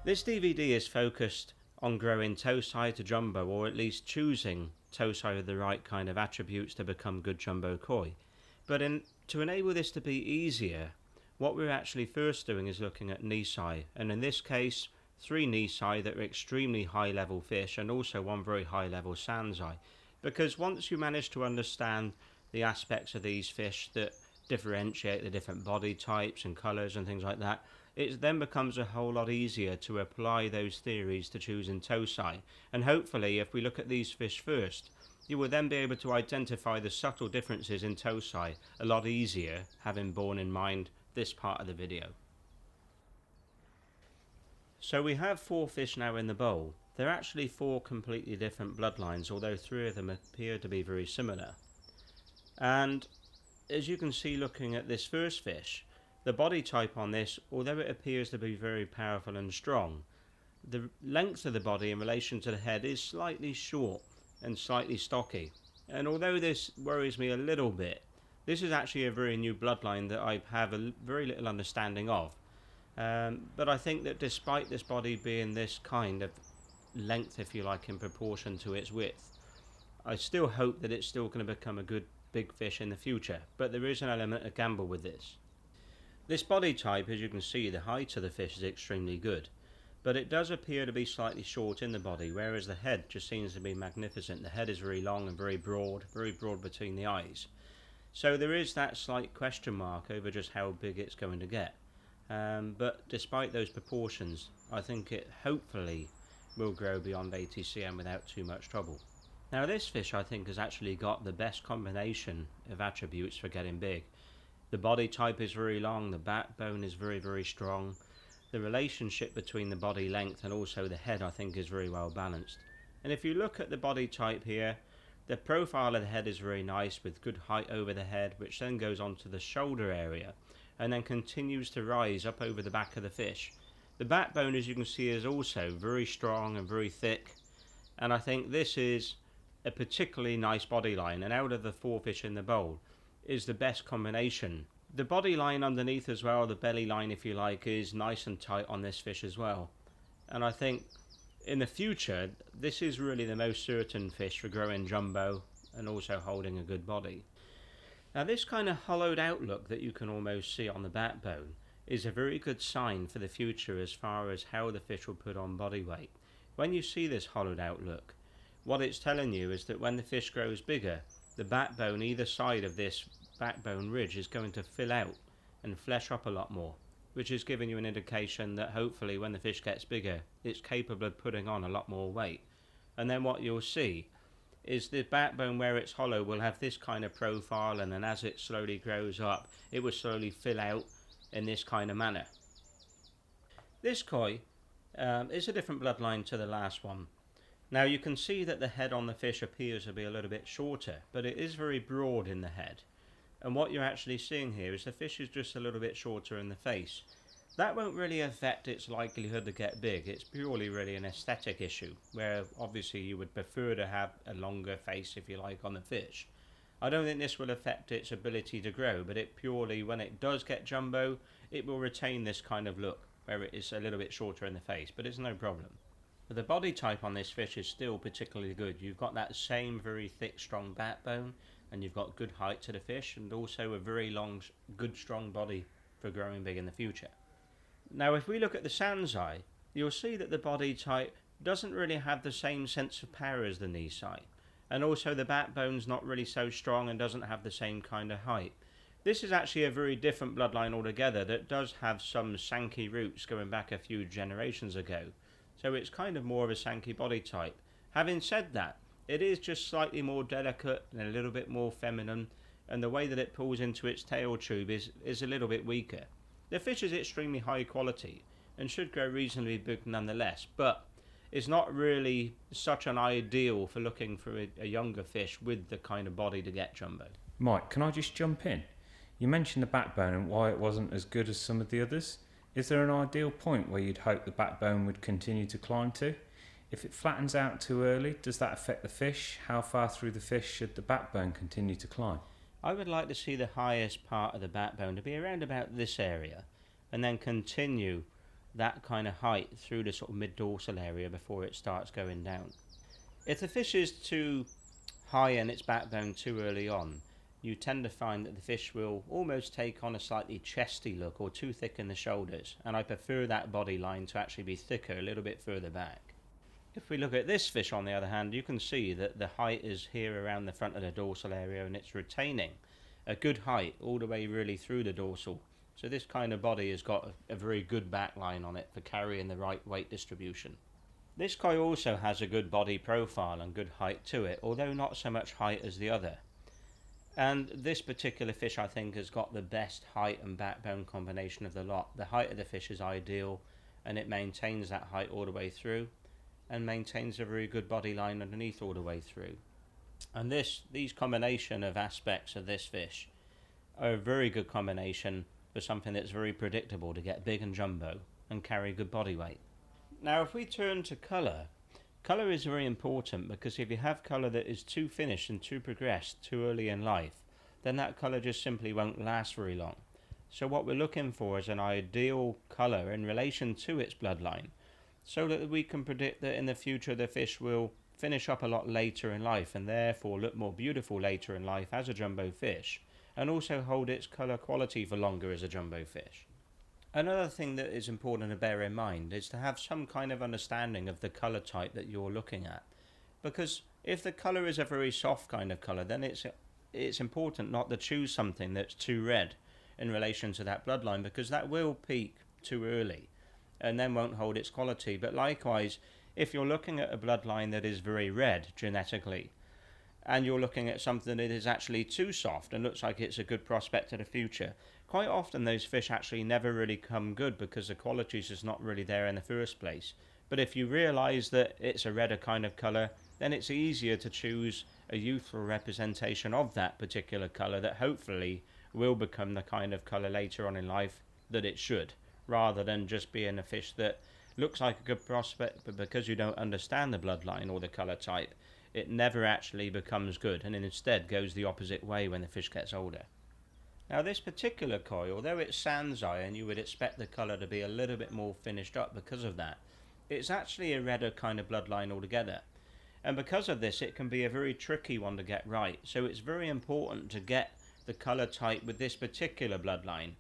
This DVD is focused on growing tosai to jumbo, or at least choosing tosai with the right kind of attributes to become good jumbo koi. But to enable this to be easier, what we're actually first doing is looking at nisai, and in this case 3 nisai that are extremely high level fish and also one very high level sansai, because once you manage to understand the aspects of these fish that differentiate the different body types and colours and things like that, it then becomes a whole lot easier to apply those theories to choosing tosai. And hopefully, if we look at these fish first, you will then be able to identify the subtle differences in tosai a lot easier, having borne in mind this part of the video. So we have 4 fish now in the bowl. They're actually 4 completely different bloodlines, although 3 of them appear to be very similar. And as you can see looking at this first fish, the body type on this, although it appears to be very powerful and strong, the length of the body in relation to the head is slightly short and slightly stocky. And although this worries me a little bit, this is actually a very new bloodline that I have very little understanding of. But I think that despite this body being this kind of length, if you like, in proportion to its width, I still hope that it's still going to become a good big fish in the future. But there is an element of gamble with this. This body type, as you can see, the height of the fish is extremely good, but it does appear to be slightly short in the body, whereas the head just seems to be magnificent. The head is very long and very broad between the eyes. So there is that slight question mark over just how big it's going to get. But despite those proportions, I think it hopefully will grow beyond 80 cm without too much trouble. Now this fish, I think, has actually got the best combination of attributes for getting big. The body type is very long, the backbone is very, very strong. The relationship between the body length and also the head, I think, is very well balanced. And if you look at the body type here, the profile of the head is very nice with good height over the head, which then goes on to the shoulder area and then continues to rise up over the back of the fish. The backbone, as you can see, is also very strong and very thick, and I think this is a particularly nice body line, and out of the 4 fish in the bowl is the best combination. The body line underneath as well, the belly line if you like, is nice and tight on this fish as well. And I think in the future this is really the most certain fish for growing jumbo and also holding a good body. Now this kind of hollowed out look that you can almost see on the backbone is a very good sign for the future as far as how the fish will put on body weight. When you see this hollowed out look, what it's telling you is that when the fish grows bigger, the backbone either side of this backbone ridge is going to fill out and flesh up a lot more, which is giving you an indication that hopefully when the fish gets bigger, it's capable of putting on a lot more weight. And then what you'll see is the backbone where it's hollow will have this kind of profile, and then as it slowly grows up, it will slowly fill out in this kind of manner. This koi is a different bloodline to the last one. Now you can see that the head on the fish appears to be a little bit shorter, but it is very broad in the head. And what you're actually seeing here is the fish is just a little bit shorter in the face. That won't really affect its likelihood to get big. It's purely really an aesthetic issue, where obviously you would prefer to have a longer face, if you like, on the fish. I don't think this will affect its ability to grow, but it purely, when it does get jumbo, it will retain this kind of look, where it is a little bit shorter in the face, but it's no problem. But the body type on this fish is still particularly good. You've got that same very thick, strong backbone, and you've got good height to the fish, and also a very long, good, strong body for growing big in the future. Now, if we look at the sansai, you'll see that the body type doesn't really have the same sense of power as the nisai, and also the backbone's not really so strong and doesn't have the same kind of height. This is actually a very different bloodline altogether that does have some Sankey roots going back a few generations ago. So it's kind of more of a Sankey body type. Having said that, it is just slightly more delicate and a little bit more feminine, and the way that it pulls into its tail tube is a little bit weaker. The fish is extremely high quality and should grow reasonably big nonetheless, but it's not really such an ideal for looking for a younger fish with the kind of body to get jumbo. Mike, can I just jump in? You mentioned the backbone and why it wasn't as good as some of the others. Is there an ideal point where you'd hope the backbone would continue to climb to? If it flattens out too early, does that affect the fish? How far through the fish should the backbone continue to climb? I would like to see the highest part of the backbone to be around about this area, and then continue that kind of height through the sort of mid-dorsal area before it starts going down. If the fish is too high in its backbone too early on, you tend to find that the fish will almost take on a slightly chesty look or too thick in the shoulders, and I prefer that body line to actually be thicker a little bit further back. If we look at this fish on the other hand, you can see that the height is here around the front of the dorsal area, and it's retaining a good height all the way really through the dorsal. So this kind of body has got a very good back line on it for carrying the right weight distribution. This koi also has a good body profile and good height to it, although not so much height as the other. And this particular fish I think has got the best height and backbone combination of the lot. The height of the fish is ideal, and it maintains that height all the way through, and maintains a very good body line underneath all the way through. And these combination of aspects of this fish are a very good combination for something that's very predictable to get big and jumbo and carry good body weight. Now if we turn to colour, colour is very important, because if you have colour that is too finished and too progressed too early in life, then that colour just simply won't last very long. So what we're looking for is an ideal colour in relation to its bloodline, so that we can predict that in the future the fish will finish up a lot later in life and therefore look more beautiful later in life as a jumbo fish, and also hold its colour quality for longer as a jumbo fish. Another thing that is important to bear in mind is to have some kind of understanding of the colour type that you're looking at, because if the colour is a very soft kind of colour, then it's important not to choose something that's too red in relation to that bloodline, because that will peak too early and then won't hold its quality. But likewise, if you're looking at a bloodline that is very red genetically, and you're looking at something that is actually too soft and looks like it's a good prospect for the future, quite often those fish actually never really come good because the quality is just not really there in the first place. But if you realise that it's a redder kind of colour, then it's easier to choose a youthful representation of that particular colour that hopefully will become the kind of colour later on in life that it should, rather than just being a fish that looks like a good prospect, but because you don't understand the bloodline or the colour type, it never actually becomes good, and instead goes the opposite way when the fish gets older. Now this particular koi, although it's sansai and you would expect the colour to be a little bit more finished up because of that, it's actually a redder kind of bloodline altogether. And because of this, it can be a very tricky one to get right. So it's very important to get the colour type with this particular bloodline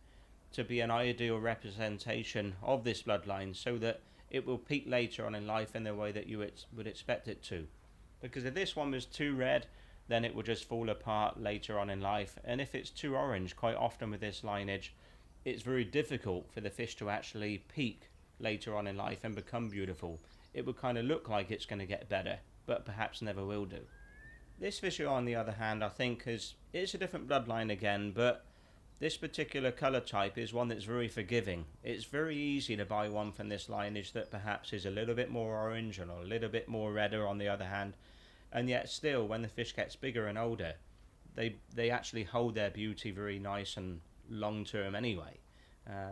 to be an ideal representation of this bloodline, so that it will peak later on in life in the way that you would expect it to. Because if this one was too red, then it will just fall apart later on in life. And if it's too orange, quite often with this lineage, it's very difficult for the fish to actually peak later on in life and become beautiful. It will kind of look like it's going to get better, but perhaps never will do. This fish, on the other hand, I think it's a different bloodline again, but this particular colour type is one that's very forgiving. It's very easy to buy one from this lineage that perhaps is a little bit more orange and a little bit more redder on the other hand, and yet still when the fish gets bigger and older, they actually hold their beauty very nice and long term anyway.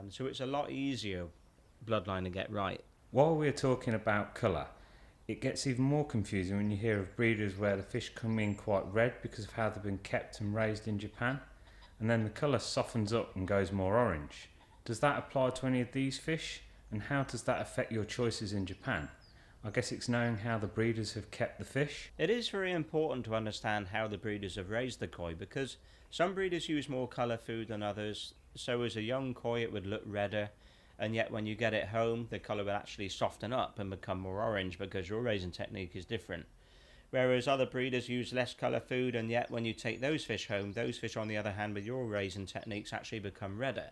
So it's a lot easier bloodline to get right. While we're talking about colour, it gets even more confusing when you hear of breeders where the fish come in quite red because of how they've been kept and raised in Japan, and then the colour softens up and goes more orange. Does that apply to any of these fish, and how does that affect your choices in Japan? I guess it's knowing how the breeders have kept the fish. It is very important to understand how the breeders have raised the koi, because some breeders use more colour food than others. So as a young koi it would look redder, and yet when you get it home the colour will actually soften up and become more orange because your raising technique is different. Whereas other breeders use less colour food, and yet when you take those fish home, those fish on the other hand with your raising techniques actually become redder.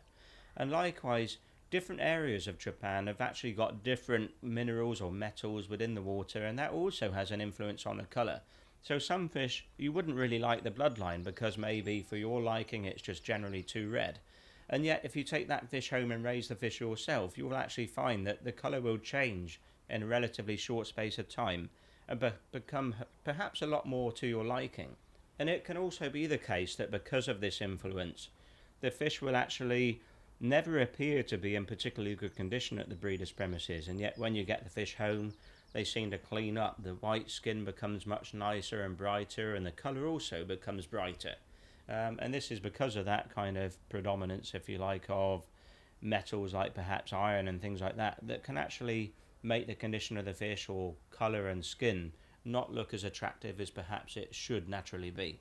And likewise, different areas of Japan have actually got different minerals or metals within the water, and that also has an influence on the colour. So some fish you wouldn't really like the bloodline because maybe for your liking it's just generally too red. And yet if you take that fish home and raise the fish yourself, you will actually find that the colour will change in a relatively short space of time and become perhaps a lot more to your liking. And it can also be the case that because of this influence, the fish will actually never appear to be in particularly good condition at the breeder's premises, and yet when you get the fish home they seem to clean up. The white skin becomes much nicer and brighter, and the colour also becomes brighter. And this is because of that kind of predominance, if you like, of metals like perhaps iron and things like that that can actually make the condition of the fish or colour and skin not look as attractive as perhaps it should naturally be.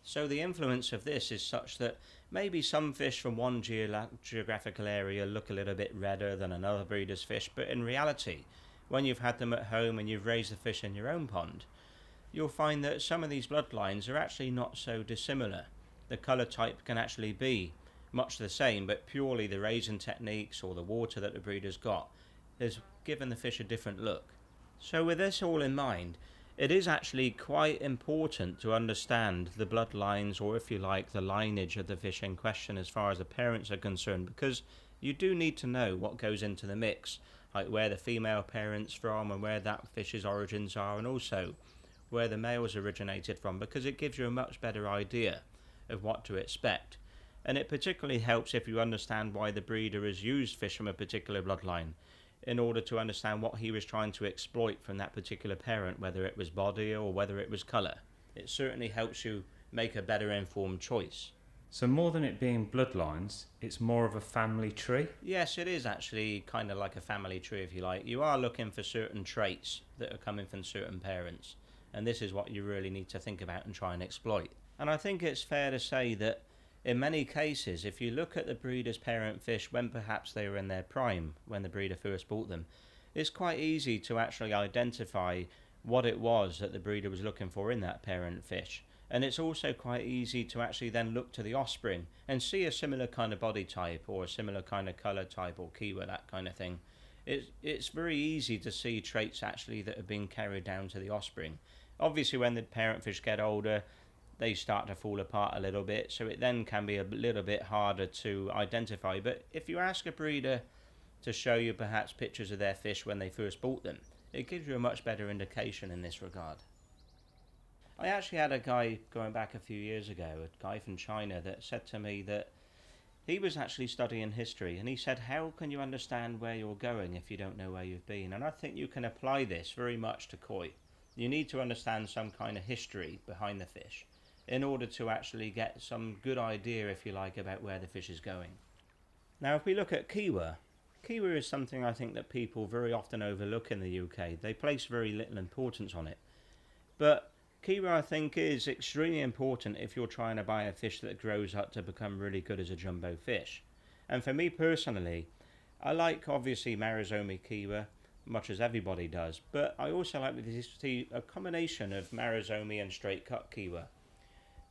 So the influence of this is such that maybe some fish from one geographical area look a little bit redder than another breeder's fish, but in reality, when you've had them at home and you've raised the fish in your own pond, you'll find that some of these bloodlines are actually not so dissimilar. The colour type can actually be much the same, but purely the raising techniques or the water that the breeder's got has given the fish a different look. So with this all in mind, it is actually quite important to understand the bloodlines, or if you like, the lineage of the fish in question as far as the parents are concerned, because you do need to know what goes into the mix, like where the female parent's from and where that fish's origins are, and also where the males originated from, because it gives you a much better idea of what to expect. And it particularly helps if you understand why the breeder has used fish from a particular bloodline, in order to understand what he was trying to exploit from that particular parent, whether it was body or whether it was colour. It certainly helps you make a better informed choice. So more than it being bloodlines, it's more of a family tree? Yes, it is actually kind of like a family tree, if you like. You are looking for certain traits that are coming from certain parents, and this is what you really need to think about and try and exploit. And I think it's fair to say that in many cases, if you look at the breeder's parent fish when perhaps they were in their prime, when the breeder first bought them, it's quite easy to actually identify what it was that the breeder was looking for in that parent fish. And it's also quite easy to actually then look to the offspring and see a similar kind of body type or a similar kind of colour type or kiwa, that kind of thing. It's very easy to see traits actually that are being carried down to the offspring. Obviously when the parent fish get older, they start to fall apart a little bit, so it then can be a little bit harder to identify. But if you ask a breeder to show you perhaps pictures of their fish when they first bought them, it gives you a much better indication in this regard. I actually had a guy going back a few years ago, a guy from China, that said to me that he was actually studying history, and he said, how can you understand where you're going if you don't know where you've been? And I think you can apply this very much to koi. You need to understand some kind of history behind the fish in order to actually get some good idea, if you like, about where the fish is going. Now if we look at kiwa, kiwa is something I think that people very often overlook in the UK. They place very little importance on it. But kiwa I think is extremely important if you're trying to buy a fish that grows up to become really good as a jumbo fish. And for me personally, I like obviously Marizomi kiwa, much as everybody does, but I also like to see a combination of Marizomi and straight cut kiwa,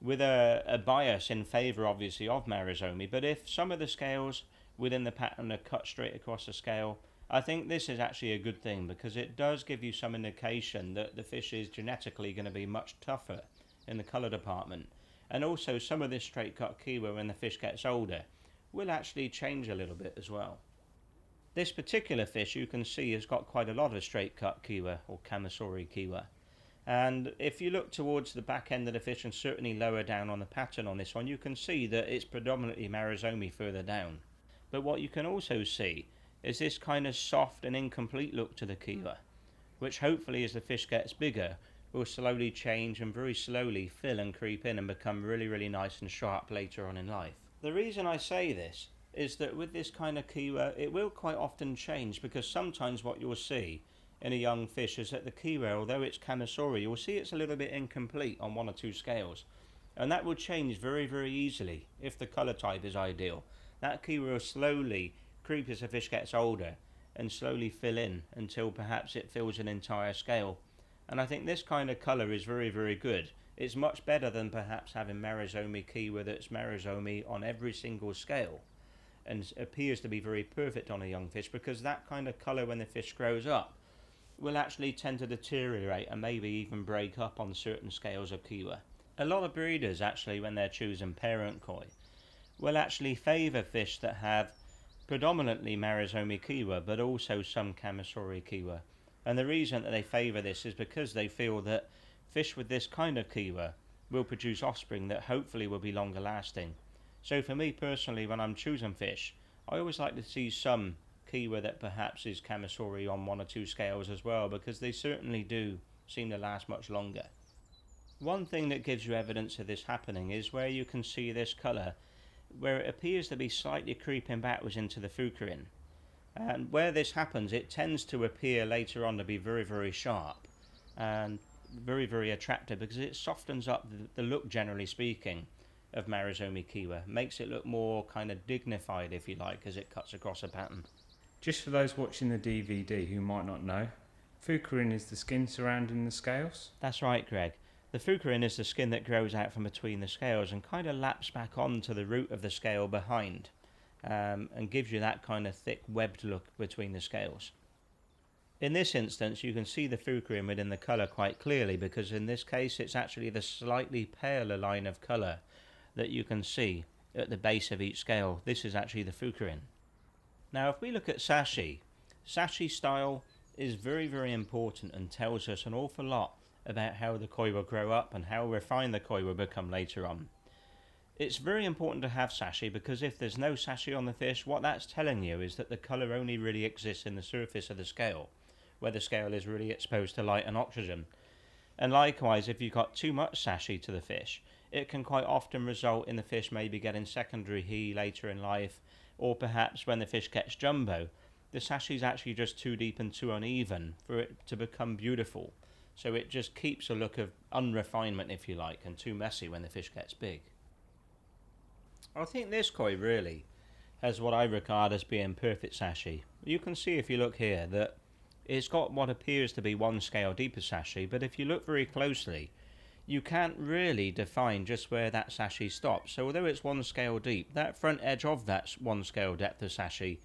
with a bias in favour obviously of Marizomi. But if some of the scales within the pattern are cut straight across the scale, I think this is actually a good thing, because it does give you some indication that the fish is genetically going to be much tougher in the colour department. And also some of this straight cut kiwa, when the fish gets older, will actually change a little bit as well. This particular fish you can see has got quite a lot of straight cut kiwa or Kamasori kiwa. And if you look towards the back end of the fish and certainly lower down on the pattern on this one, you can see that it's predominantly Marizomi further down. But what you can also see is this kind of soft and incomplete look to the kiwa, which hopefully as the fish gets bigger will slowly change and very slowly fill and creep in and become really, really nice and sharp later on in life. The reason I say this is that with this kind of kiwa, it will quite often change, because sometimes what you'll see in a young fish is that the kiwa, although it's Kamasori, you'll see it's a little bit incomplete on one or two scales, and that will change very, very easily if the colour type is ideal. That kiwa will slowly creep as the fish gets older and slowly fill in until perhaps it fills an entire scale. And I think this kind of colour is very, very good. It's much better than perhaps having Marizomi kiwa that's Marizomi on every single scale and appears to be very perfect on a young fish, because that kind of colour when the fish grows up will actually tend to deteriorate and maybe even break up on certain scales of kiwa. A lot of breeders actually, when they're choosing parent koi, will actually favour fish that have predominantly Marizomi kiwa but also some Kamasori kiwa. And the reason that they favour this is because they feel that fish with this kind of kiwa will produce offspring that hopefully will be longer lasting. So for me personally, when I'm choosing fish, I always like to see some kiwa that perhaps is Kamasori on one or two scales as well, because they certainly do seem to last much longer. One thing that gives you evidence of this happening is where you can see this colour where it appears to be slightly creeping backwards into the Fukin. And where this happens, it tends to appear later on to be very, very sharp and very, very attractive because it softens up the look, generally speaking, of Marizomi Kiwa. Makes it look more kind of dignified, if you like, as it cuts across a pattern. Just for those watching the DVD who might not know, Fukin is the skin surrounding the scales? That's right, Greg. The Fukin is the skin that grows out from between the scales and kind of laps back onto the root of the scale behind, and gives you that kind of thick webbed look between the scales. In this instance, you can see the Fukin within the colour quite clearly, because in this case it's actually the slightly paler line of colour that you can see at the base of each scale. This is actually the Fukin. Now if we look at sashi, sashi style is very, very important and tells us an awful lot about how the koi will grow up and how refined the koi will become later on. It's very important to have sashi because if there's no sashi on the fish, what that's telling you is that the colour only really exists in the surface of the scale, where the scale is really exposed to light and oxygen. And likewise, if you've got too much sashi to the fish, it can quite often result in the fish maybe getting secondary he later in life, or perhaps when the fish gets jumbo, the sashi is actually just too deep and too uneven for it to become beautiful. So it just keeps a look of unrefinement, if you like, and too messy when the fish gets big. I think this koi really has what I regard as being perfect sashi. You can see if you look here that it's got what appears to be one scale deeper sashi, but if you look very closely, you can't really define just where that sashi stops. So although it's one scale deep, that front edge of that one scale depth of sashi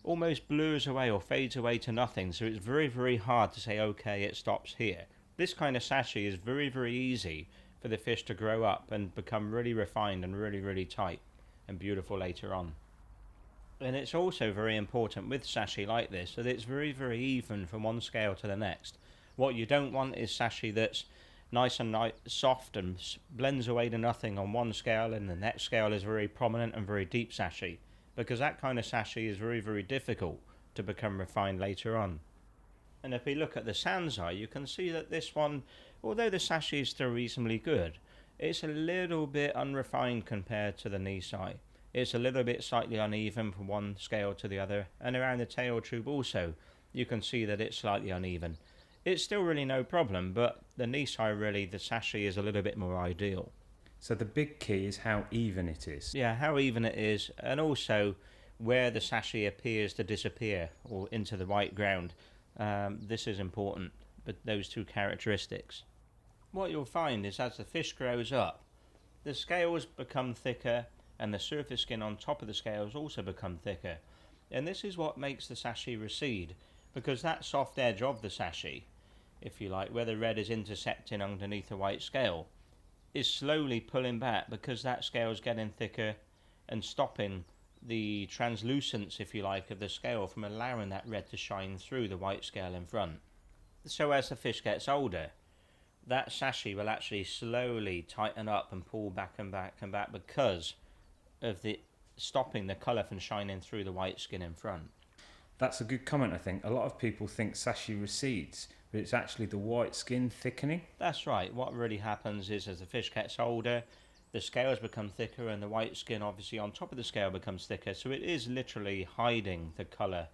almost blurs away or fades away to nothing, so it's very, very hard to say, okay, it stops here. This kind of sashi is very, very easy for the fish to grow up and become really refined and really, really tight and beautiful later on. And it's also very important with sashi like this that it's very, very even from one scale to the next. What you don't want is sashi that's nice and soft and blends away to nothing on one scale, and the next scale is very prominent and very deep sashi, because that kind of sashi is very, very difficult to become refined later on. And if we look at the sansai, you can see that this one, although the sashi is still reasonably good, it's a little bit unrefined compared to the nisai. It's a little bit slightly uneven from one scale to the other, and around the tail tube also, you can see that it's slightly uneven. It's still really no problem, but the nisai really, the sashi is a little bit more ideal. So the big key is how even it is. Yeah, how even it is, and also where the sashi appears to disappear or into the white ground. This is important, but those two characteristics. What you'll find is as the fish grows up, the scales become thicker and the surface skin on top of the scales also become thicker. And this is what makes the sashi recede, because that soft edge of the sashi, if you like, where the red is intersecting underneath the white scale, is slowly pulling back because that scale is getting thicker and stopping the translucence, if you like, of the scale from allowing that red to shine through the white scale in front. So as the fish gets older, that sashi will actually slowly tighten up and pull back and back and back because of the stopping the colour from shining through the white skin in front. That's a good comment, I think. A lot of people think sashi recedes, but it's actually the white skin thickening. That's right. What really happens is as the fish gets older, the scales become thicker and the white skin obviously on top of the scale becomes thicker. So it is literally hiding the colour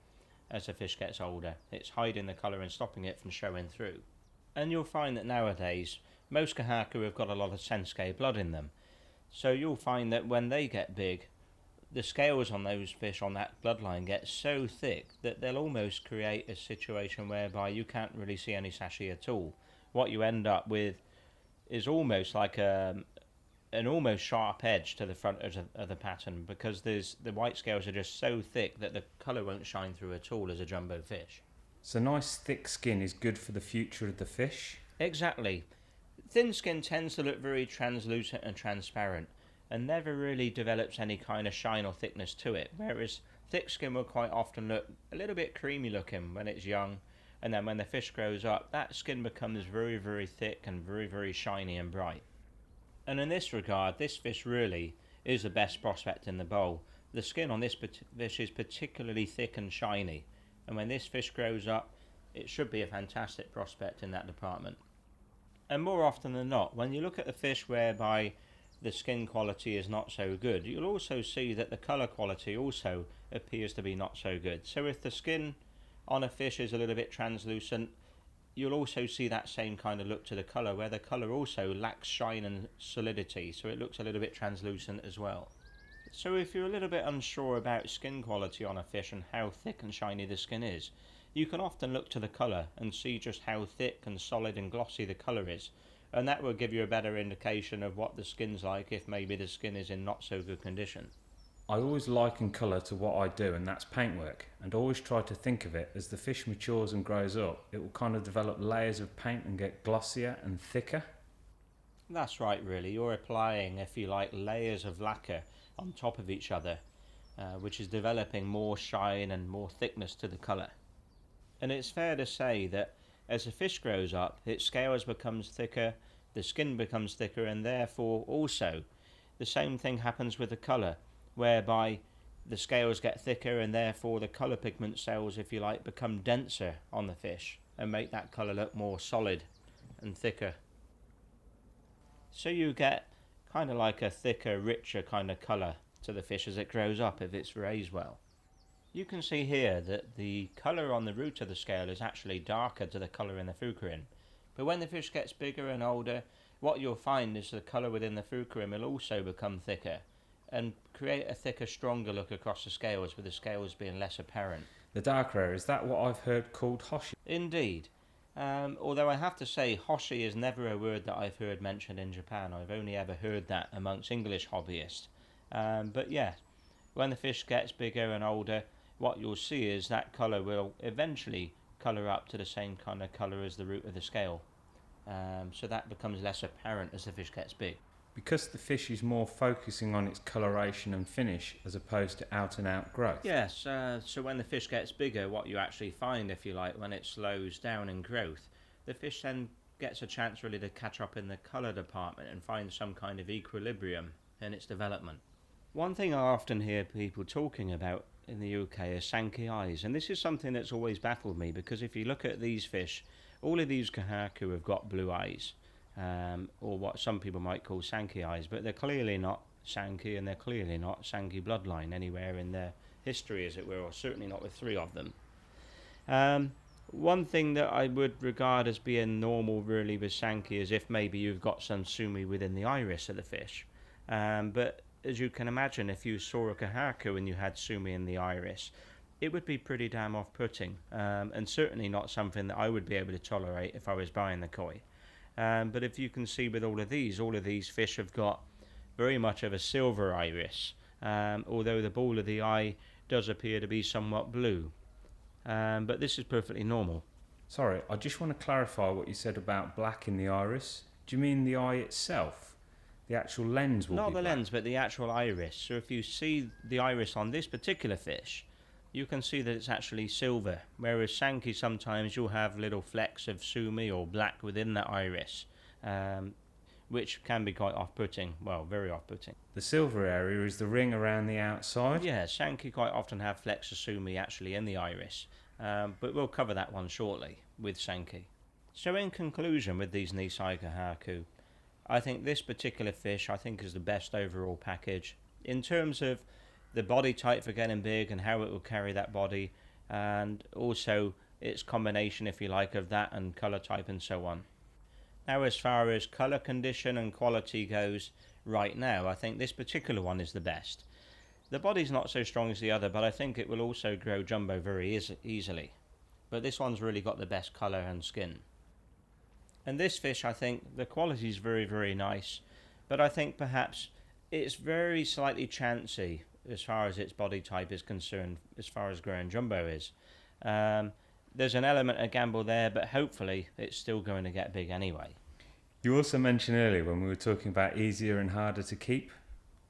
as the fish gets older. It's hiding the colour and stopping it from showing through. And you'll find that nowadays, most Kohaku have got a lot of sensuke blood in them. So you'll find that when they get big, the scales on those fish on that bloodline get so thick that they'll almost create a situation whereby you can't really see any sashi at all. What you end up with is almost like an almost sharp edge to the front of the pattern, because the white scales are just so thick that the colour won't shine through at all as a jumbo fish. So nice thick skin is good for the future of the fish? Exactly. Thin skin tends to look very translucent and transparent and never really develops any kind of shine or thickness to it, whereas thick skin will quite often look a little bit creamy looking when it's young, and then when the fish grows up, that skin becomes very, very thick and very, very shiny and bright. And in this regard, this fish really is the best prospect in the bowl. The skin on this fish is particularly thick and shiny, and when this fish grows up, it should be a fantastic prospect in that department. And more often than not, when you look at a fish whereby the skin quality is not so good, you'll also see that the colour quality also appears to be not so good. So if the skin on a fish is a little bit translucent, you'll also see that same kind of look to the colour, where the colour also lacks shine and solidity, so it looks a little bit translucent as well. So if you're a little bit unsure about skin quality on a fish and how thick and shiny the skin is, you can often look to the colour and see just how thick and solid and glossy the colour is, and that will give you a better indication of what the skin's like if maybe the skin is in not so good condition. I always liken colour to what I do, and that's paintwork, and always try to think of it as the fish matures and grows up, it will kind of develop layers of paint and get glossier and thicker. That's right, really. You're applying, if you like, layers of lacquer on top of each other, which is developing more shine and more thickness to the colour. And it's fair to say that as a fish grows up, its scales becomes thicker, the skin becomes thicker, and therefore also the same thing happens with the colour, whereby the scales get thicker and therefore the colour pigment cells, if you like, become denser on the fish and make that colour look more solid and thicker. So you get kind of like a thicker, richer kind of colour to the fish as it grows up if it's raised well. You can see here that the colour on the root of the scale is actually darker to the colour in the fukurin, but when the fish gets bigger and older, what you'll find is the colour within the fukurin will also become thicker and create a thicker, stronger look across the scales, with the scales being less apparent. The darker area, is that what I've heard called hoshi? Indeed. Although I have to say, hoshi is never a word that I've heard mentioned in Japan. I've only ever heard that amongst English hobbyists. But yeah, when the fish gets bigger and older, what you'll see is that colour will eventually colour up to the same kind of colour as the root of the scale. So that becomes less apparent as the fish gets big. Because the fish is more focusing on its coloration and finish as opposed to out and out growth. Yes, so when the fish gets bigger, what you actually find, if you like, when it slows down in growth, the fish then gets a chance really to catch up in the colour department and find some kind of equilibrium in its development. One thing I often hear people talking about in the UK is sankey eyes, and this is something that's always baffled me, because if you look at these fish, all of these Kohaku have got blue eyes. Or what some people might call sankey eyes, but they're clearly not sankey, and they're clearly not sankey bloodline anywhere in their history, as it were, or certainly not with three of them. One thing that I would regard as being normal really with sankey is if maybe you've got some sumi within the iris of the fish, but as you can imagine, if you saw a Kohaku and you had sumi in the iris, it would be pretty damn off-putting, and certainly not something that I would be able to tolerate if I was buying the koi. But if you can see with all of these fish have got very much of a silver iris, although the ball of the eye does appear to be somewhat blue. But this is perfectly normal. Sorry, I just want to clarify what you said about black in the iris. Do you mean the eye itself? The actual lens will be black? Not the lens, but the actual iris. So if you see the iris on this particular fish, you can see that it's actually silver, whereas sankey sometimes you'll have little flecks of sumi or black within that iris, which can be quite off-putting, well, very off-putting. The silver area is the ring around the outside? Yeah, sankey quite often have flecks of sumi actually in the iris, but we'll cover that one shortly with sankey. So in conclusion with these nisai Kohaku, I think this particular fish is the best overall package in terms of the body type for getting big and how it will carry that body, and also its combination, if you like, of that and colour type and so on. Now as far as colour condition and quality goes right now, I think this particular one is the best. The body's not so strong as the other, but I think it will also grow jumbo very easily. But this one's really got the best colour and skin. And this fish, I think the quality is very, very nice, but I think perhaps it's very slightly chancy as far as its body type is concerned, as far as growing jumbo is. There's an element of gamble there, but hopefully it's still going to get big anyway. You also mentioned earlier when we were talking about easier and harder to keep.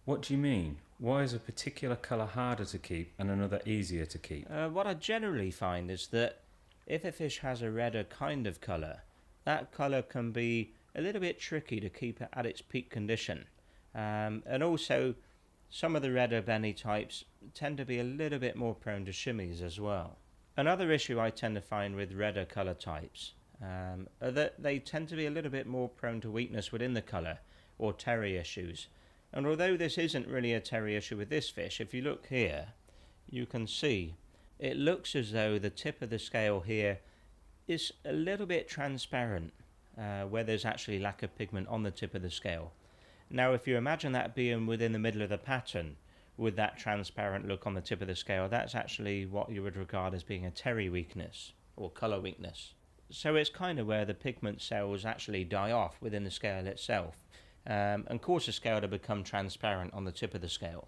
What do you mean? Why is a particular colour harder to keep and another easier to keep? What I generally find is that if a fish has a redder kind of colour, that colour can be a little bit tricky to keep it at its peak condition. And also, some of the redder benny types tend to be a little bit more prone to shimmies as well. Another issue I tend to find with redder colour types are that they tend to be a little bit more prone to weakness within the colour, or terry issues. And although this isn't really a terry issue with this fish, if you look here, you can see it looks as though the tip of the scale here is a little bit transparent, where there's actually lack of pigment on the tip of the scale. Now if you imagine that being within the middle of the pattern with that transparent look on the tip of the scale, that's actually what you would regard as being a terry weakness or colour weakness. So it's kind of where the pigment cells actually die off within the scale itself, and cause the scale to become transparent on the tip of the scale.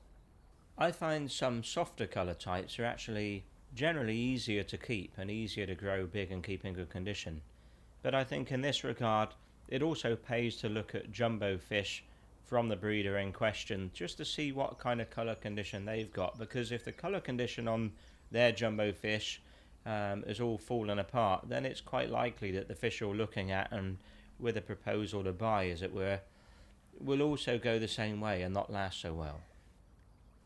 I find some softer colour types are actually generally easier to keep and easier to grow big and keep in good condition. But I think in this regard it also pays to look at jumbo fish from the breeder in question just to see what kind of colour condition they've got, because if the colour condition on their jumbo fish is all fallen apart, then it's quite likely that the fish you're looking at and with a proposal to buy, as it were, will also go the same way and not last so well.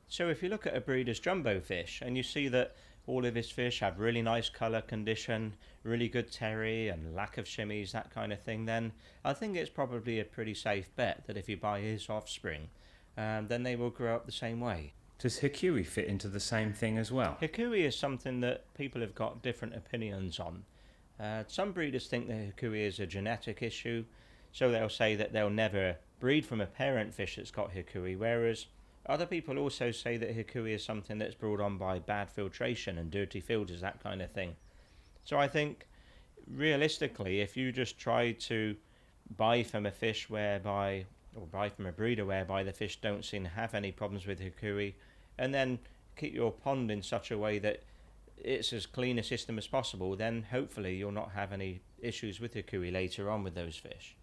So if you look at a breeder's jumbo fish and you see that all of his fish have really nice colour condition, really good terry and lack of shimmies, that kind of thing, then I think it's probably a pretty safe bet that if you buy his offspring, then they will grow up the same way. Does hikui fit into the same thing as well? Hikui is something that people have got different opinions on. Some breeders think that hikui is a genetic issue, so they'll say that they'll never breed from a parent fish that's got hikui, whereas other people also say that hikui is something that's brought on by bad filtration and dirty filters, that kind of thing. So I think realistically, if you just try to buy from a fish whereby, or buy from a breeder whereby the fish don't seem to have any problems with hikui, and then keep your pond in such a way that it's as clean a system as possible, then hopefully you'll not have any issues with hikui later on with those fish.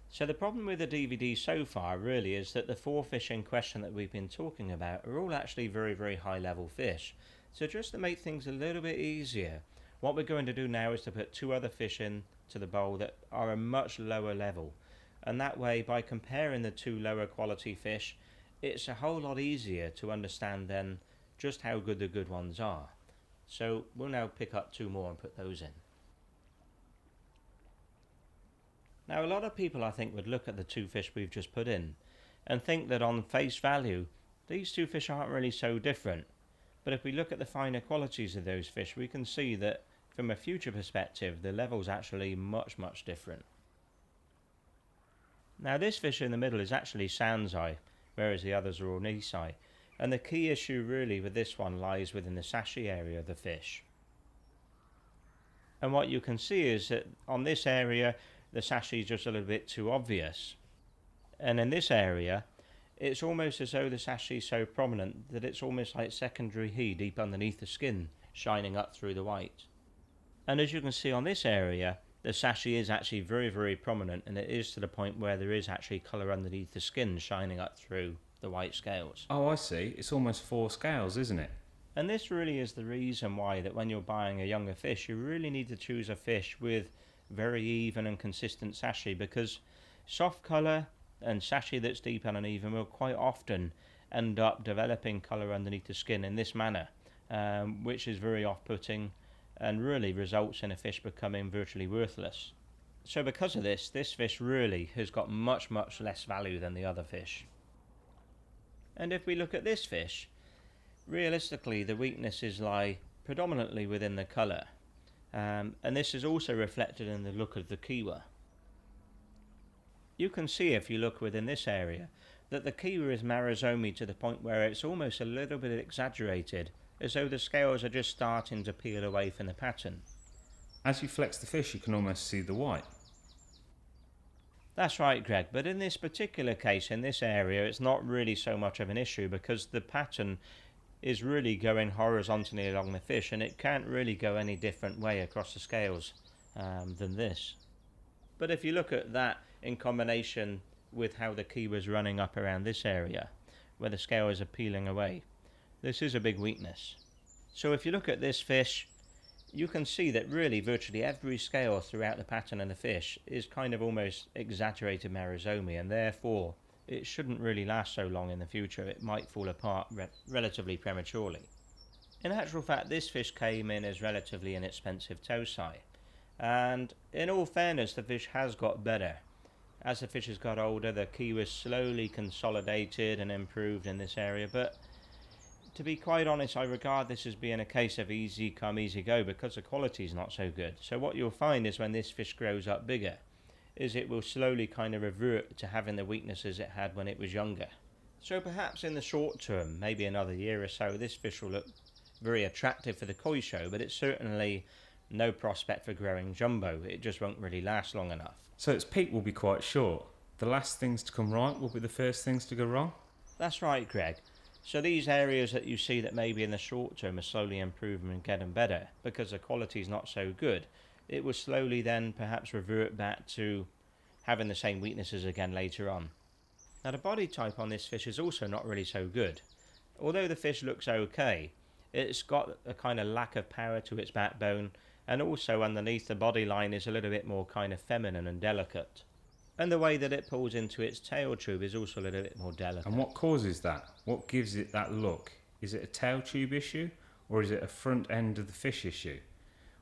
So the problem with the DVD so far really is that the 4 fish in question that we've been talking about are all actually very, very high level fish. So just to make things a little bit easier, what we're going to do now is to put 2 other fish in to the bowl that are a much lower level. And that way, by comparing the 2 lower quality fish, it's a whole lot easier to understand then just how good the good ones are. So we'll now pick up 2 more and put those in. Now a lot of people I think would look at the 2 fish we've just put in and think that on face value these 2 fish aren't really so different, but if we look at the finer qualities of those fish we can see that from a future perspective the level's actually much different. Now this fish in the middle is actually sansai, whereas the others are all nisai, and the key issue really with this one lies within the sashi area of the fish. And what you can see is that on this area the sashi is just a little bit too obvious, and in this area it's almost as though the sashi is so prominent that it's almost like secondary he deep underneath the skin shining up through the white. And as you can see on this area the sashi is actually very prominent, and it is to the point where there is actually colour underneath the skin shining up through the white scales. Oh, I see. It's almost 4 scales, isn't it? And this really is the reason why that when you're buying a younger fish you really need to choose a fish with very even and consistent sashi, because soft colour and sashi that's deep and uneven will quite often end up developing colour underneath the skin in this manner, which is very off-putting and really results in a fish becoming virtually worthless. So because of this, this fish really has got much less value than the other fish. And if we look at this fish, realistically the weaknesses lie predominantly within the colour. And this is also reflected in the look of the kiwa. You can see if you look within this area that the kiwa is marizomi to the point where it's almost a little bit exaggerated, as though the scales are just starting to peel away from the pattern. As you flex the fish you can almost see the white. That's right, Greg, but in this particular case, in this area, it's not really so much of an issue because the pattern is really going horizontally along the fish, and it can't really go any different way across the scales than this. But if you look at that in combination with how the kiwa is running up around this area, where the scales are peeling away, this is a big weakness. So if you look at this fish, you can see that really virtually every scale throughout the pattern of the fish is kind of almost exaggerated marizomi, and therefore it shouldn't really last so long in the future. It might fall apart relatively prematurely. In actual fact, this fish came in as relatively inexpensive tosai, and in all fairness the fish has got better. As the fishes got older, the kiwa slowly consolidated and improved in this area, but to be quite honest, I regard this as being a case of easy come, easy go, because the quality is not so good. So what you'll find is when this fish grows up bigger, is it will slowly kind of revert to having the weaknesses it had when it was younger. So perhaps in the short term, maybe another year or so, this fish will look very attractive for the koi show, but it's certainly no prospect for growing jumbo. It just won't really last long enough. So its peak will be quite short. The last things to come right will be the first things to go wrong? That's right, Greg. So these areas that you see that maybe in the short term are slowly improving and getting better because the quality is not so good, it will slowly then perhaps revert back to having the same weaknesses again later on. Now the body type on this fish is also not really so good. Although the fish looks okay, it's got a kind of lack of power to its backbone, and also underneath the body line is a little bit more kind of feminine and delicate. And the way that it pulls into its tail tube is also a little bit more delicate. And what causes that? What gives it that look? Is it a tail tube issue, or is it a front end of the fish issue?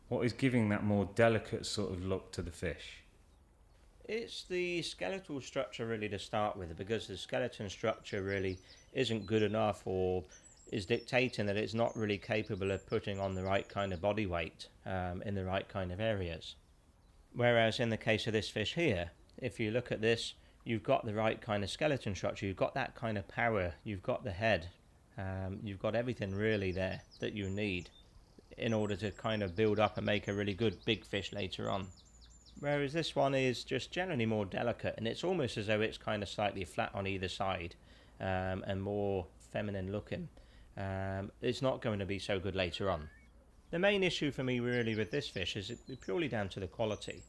What is giving that more delicate sort of look to the fish? It's the skeletal structure really to start with, because the skeleton structure really isn't good enough, or is dictating that it's not really capable of putting on the right kind of body weight in the right kind of areas. Whereas in the case of this fish here, if you look at this, you've got the right kind of skeleton structure, you've got that kind of power, you've got the head, you've got everything really there that you need in order to kind of build up and make a really good big fish later on. Whereas this one is just generally more delicate, and it's almost as though it's kind of slightly flat on either side and more feminine looking. It's not going to be so good later on. The main issue for me really with this fish is purely down to the quality.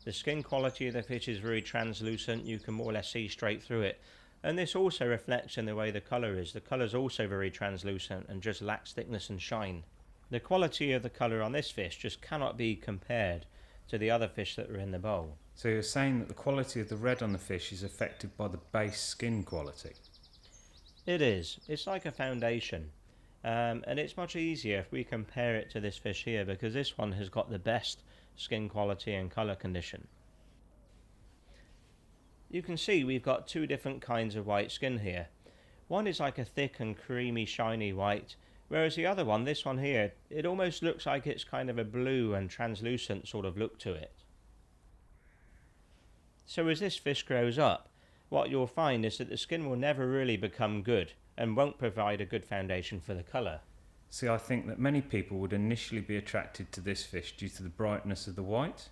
The skin quality of the fish is very translucent, you can more or less see straight through it. And this also reflects in the way the colour is. The colour is also very translucent and just lacks thickness and shine. The quality of the colour on this fish just cannot be compared to the other fish that are in the bowl. So you're saying that the quality of the red on the fish is affected by the base skin quality? It is. It's like a foundation. And it's much easier if we compare it to this fish here, because this one has got the best skin quality and colour condition. You can see we've got two different kinds of white skin here. One is like a thick and creamy shiny white, whereas the other one, this one here, it almost looks like it's kind of a blue and translucent sort of look to it. So as this fish grows up, what you'll find is that the skin will never really become good and won't provide a good foundation for the colour. See, I think that many people would initially be attracted to this fish due to the brightness of the white.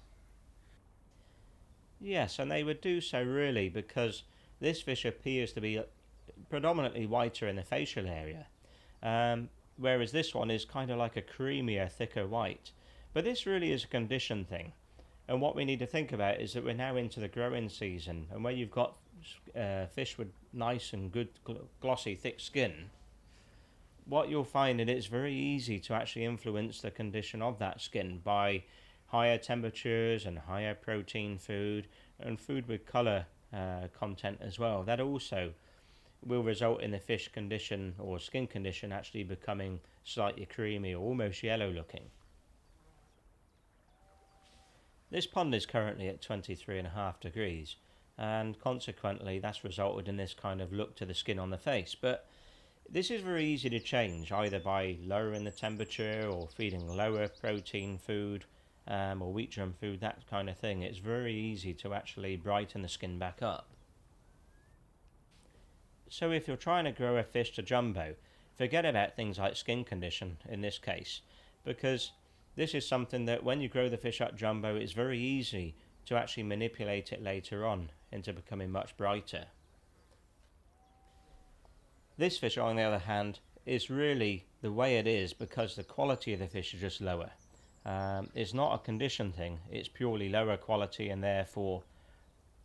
Yes, and they would do so really because this fish appears to be predominantly whiter in the facial area, whereas this one is kind of like a creamier, thicker white. But this really is a condition thing, and what we need to think about is that we're now into the growing season, and where you've got fish with nice and good glossy thick skin, what you'll find is it's very easy to actually influence the condition of that skin by higher temperatures and higher protein food and food with colour content as well. That also will result in the fish condition or skin condition actually becoming slightly creamy or almost yellow looking. This pond is currently at 23.5 degrees, and consequently that's resulted in this kind of look to the skin on the face. But this is very easy to change, either by lowering the temperature or feeding lower protein food or wheat germ food, that kind of thing. It's very easy to actually brighten the skin back up. So if you're trying to grow a fish to jumbo, forget about things like skin condition in this case, because this is something that when you grow the fish up jumbo, it's very easy to actually manipulate it later on into becoming much brighter. This fish, on the other hand, is really the way it is because the quality of the fish is just lower. It's not a condition thing, it's purely lower quality, and therefore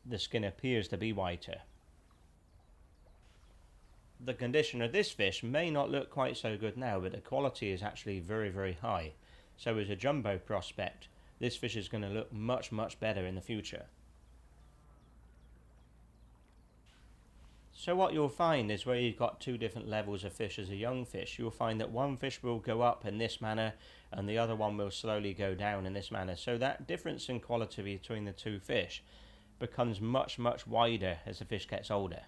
the skin appears to be whiter. The condition of this fish may not look quite so good now, but the quality is actually very, very high. So as a jumbo prospect, this fish is going to look much, much better in the future. So what you'll find is where you've got two different levels of fish as a young fish, you'll find that one fish will go up in this manner and the other one will slowly go down in this manner. So that difference in quality between the two fish becomes much wider as the fish gets older.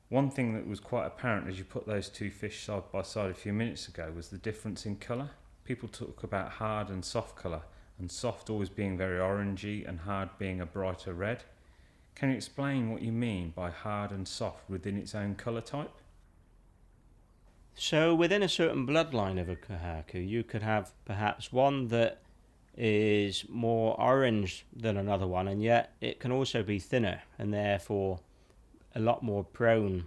One thing that was quite apparent as you put those two fish side by side a few minutes ago was the difference in colour. People talk about hard and soft colour, and soft always being very orangey and hard being a brighter red. Can you explain what you mean by hard and soft within its own colour type? So within a certain bloodline of a Kohaku, you could have perhaps one that is more orange than another one, and yet it can also be thinner and therefore a lot more prone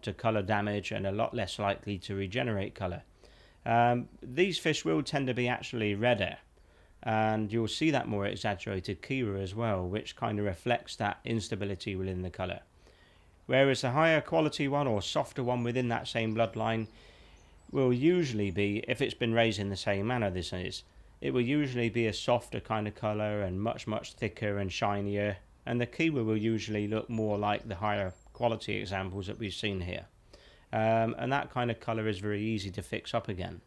to colour damage and a lot less likely to regenerate colour. These fish will tend to be actually redder, and you'll see that more exaggerated kiwa as well, which kind of reflects that instability within the colour. Whereas the higher quality one or softer one within that same bloodline will usually be, if it's been raised in the same manner this is, it will usually be a softer kind of colour and much thicker and shinier, and the kiwa will usually look more like the higher quality examples that we've seen here. And that kind of colour is very easy to fix up again.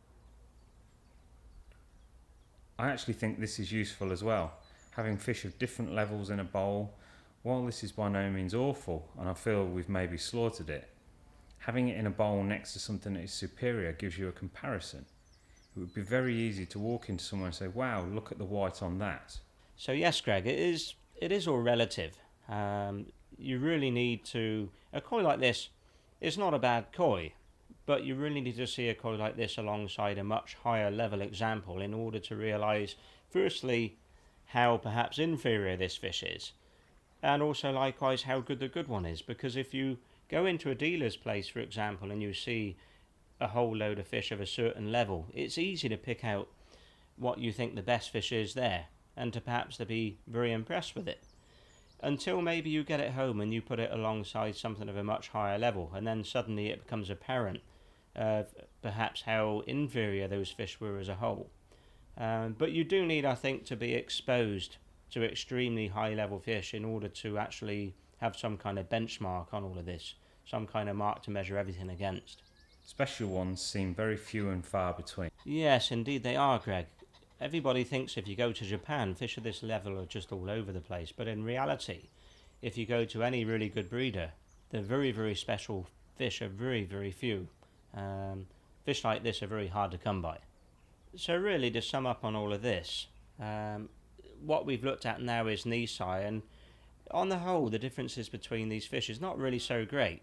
I actually think this is useful as well. Having fish of different levels in a bowl, while this is by no means awful, and I feel we've maybe slaughtered it, having it in a bowl next to something that is superior gives you a comparison. It would be very easy to walk into someone and say, wow, look at the white on that. So yes, Greg, it is all relative. You really need to, a koi like this is not a bad koi, but you really need to see a koi like this alongside a much higher level example in order to realise, firstly, how perhaps inferior this fish is, and also likewise how good the good one is. Because if you go into a dealer's place, for example, and you see a whole load of fish of a certain level, it's easy to pick out what you think the best fish is there, and to perhaps to be very impressed with it. Until maybe you get it home and you put it alongside something of a much higher level, and then suddenly it becomes apparent perhaps how inferior those fish were as a whole. But you do need, I think, to be exposed to extremely high level fish in order to actually have some kind of benchmark on all of this, some kind of mark to measure everything against. Special ones seem very few and far between. Yes, indeed they are, Greg. Everybody thinks if you go to Japan, fish of this level are just all over the place. But in reality, if you go to any really good breeder, the very special fish are very few. Fish like this are very hard to come by. So really, to sum up on all of this, what we've looked at now is nisai, and on the whole, the differences between these fish is not really so great.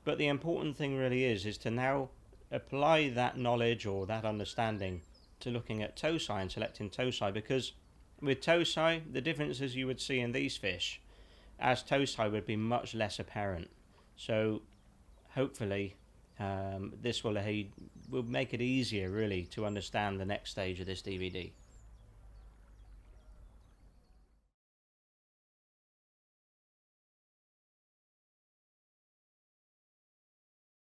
But the important thing really is to now apply that knowledge or that understanding to looking at tosai and selecting tosai, because with tosai, the differences you would see in these fish as tosai would be much less apparent. So hopefully this will make it easier really to understand the next stage of this DVD.